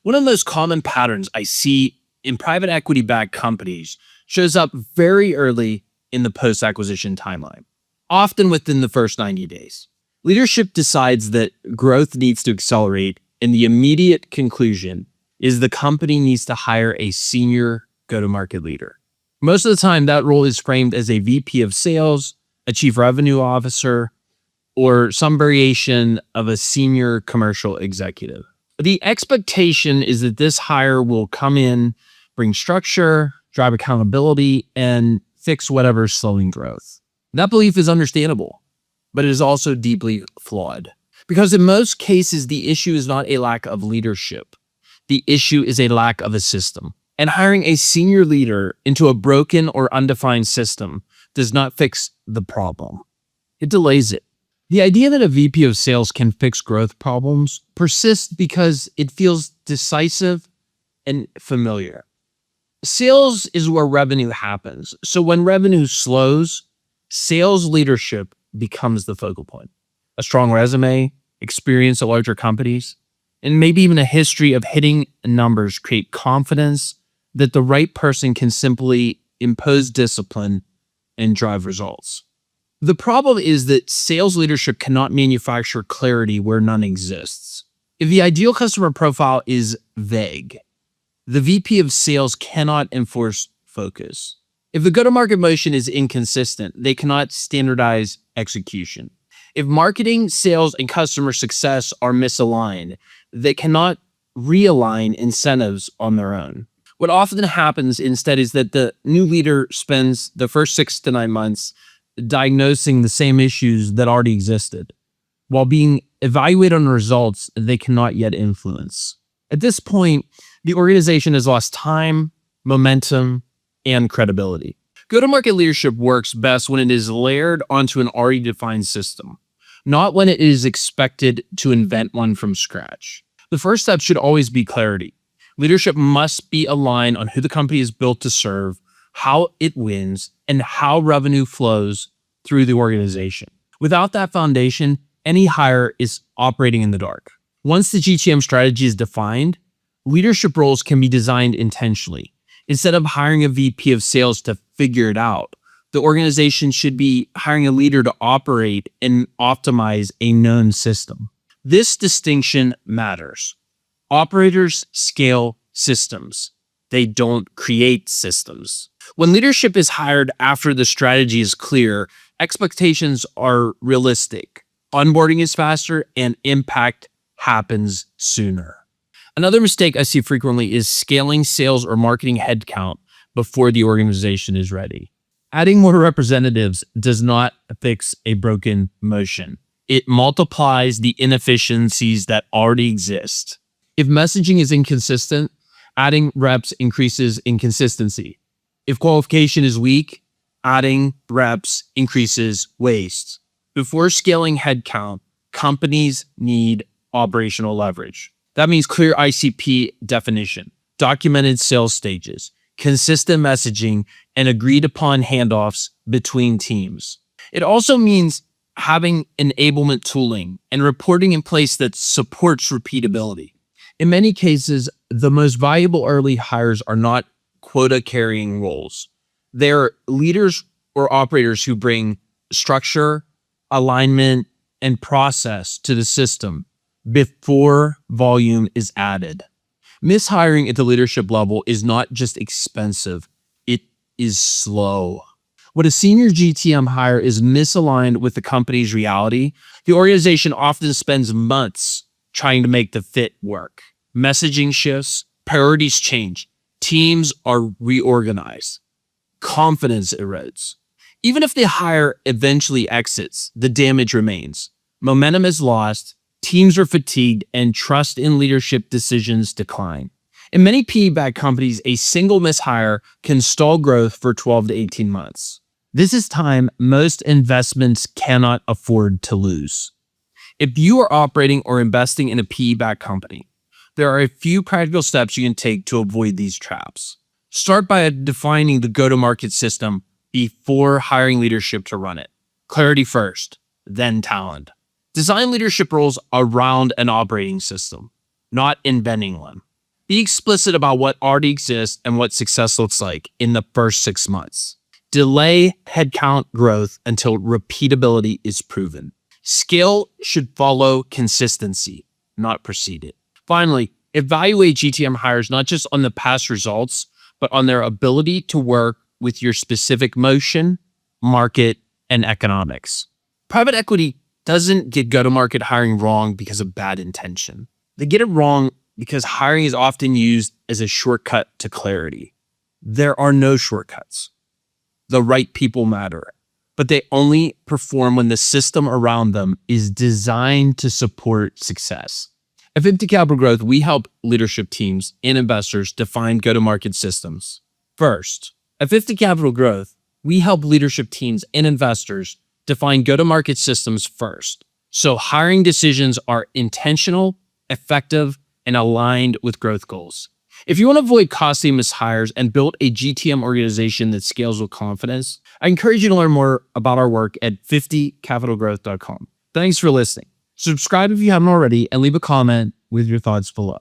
One of the most common patterns I see in private equity-backed companies shows up very early in the post-acquisition timeline, often within the first 90 days. Leadership decides that growth needs to accelerate, and the immediate conclusion is the company needs to hire a senior go-to-market leader. Most of the time, that role is framed as a VP of sales, a chief revenue officer, or some variation of a senior commercial executive. The expectation is that this hire will come in, bring structure, drive accountability, and fix whatever's slowing growth. That belief is understandable, but it is also deeply flawed. Because in most cases, the issue is not a lack of leadership. The issue is a lack of a system. And hiring a senior leader into a broken or undefined system does not fix the problem. It delays it. The idea that a VP of sales can fix growth problems persists because it feels decisive and familiar. Sales is where revenue happens. So when revenue slows, sales leadership becomes the focal point. A strong resume, experience at larger companies, and maybe even a history of hitting numbers create confidence that the right person can simply impose discipline and drive results. The problem is that sales leadership cannot manufacture clarity where none exists. If the ideal customer profile is vague, the VP of sales cannot enforce focus. If the go-to-market motion is inconsistent, they cannot standardize execution. If marketing, sales, and customer success are misaligned, they cannot realign incentives on their own. What often happens instead is that the new leader spends the first 6 to 9 months diagnosing the same issues that already existed, while being evaluated on results they cannot yet influence. At this point, the organization has lost time, momentum, and credibility. Go-to-market leadership works best when it is layered onto an already defined system, not when it is expected to invent one from scratch. The first step should always be clarity. Leadership must be aligned on who the company is built to serve, how it wins, and how revenue flows through the organization. Without that foundation, any hire is operating in the dark. Once the GTM strategy is defined, leadership roles can be designed intentionally. Instead of hiring a VP of sales to figure it out, the organization should be hiring a leader to operate and optimize a known system. This distinction matters. Operators scale systems. They don't create systems. When leadership is hired after the strategy is clear, expectations are realistic, onboarding is faster, and impact happens sooner. Another mistake I see frequently is scaling sales or marketing headcount before the organization is ready. Adding more representatives does not fix a broken motion. It multiplies the inefficiencies that already exist. If messaging is inconsistent, adding reps increases inconsistency. If qualification is weak, adding reps increases waste. Before scaling headcount, companies need operational leverage. That means clear ICP definition, documented sales stages, consistent messaging, and agreed upon handoffs between teams. It also means having enablement tooling and reporting in place that supports repeatability. In many cases, the most valuable early hires are not quota-carrying roles. They're leaders or operators who bring structure, alignment, and process to the system before volume is added. Mishiring at the leadership level is not just expensive, it is slow. When a senior GTM hire is misaligned with the company's reality, the organization often spends months trying to make the fit work. Messaging shifts, priorities change, teams are reorganized, confidence erodes. Even if the hire eventually exits, the damage remains. Momentum is lost, teams are fatigued, and trust in leadership decisions decline. In many PE-backed companies, a single mishire can stall growth for 12 to 18 months. This is time most investments cannot afford to lose. If you are operating or investing in a PE-backed company, there are a few practical steps you can take to avoid these traps. Start by defining the go-to-market system before hiring leadership to run it. Clarity first, then talent. Design leadership roles around an operating system, not inventing one. Be explicit about what already exists and what success looks like in the first 6 months. Delay headcount growth until repeatability is proven. Scale should follow consistency, not precede it. Finally, evaluate GTM hires not just on the past results, but on their ability to work with your specific motion, market, and economics. Private equity doesn't get go-to-market hiring wrong because of bad intention. They get it wrong because hiring is often used as a shortcut to clarity. There are no shortcuts. The right people matter, but they only perform when the system around them is designed to support success. At 50 Capital Growth, we help leadership teams and investors define go-to-market systems. First, at 50 Capital Growth, we help leadership teams and investors define go-to-market systems first, so hiring decisions are intentional, effective, and aligned with growth goals. If you want to avoid costly mishires and build a GTM organization that scales with confidence, I encourage you to learn more about our work at 50capitalgrowth.com. Thanks for listening. Subscribe if you haven't already and leave a comment with your thoughts below.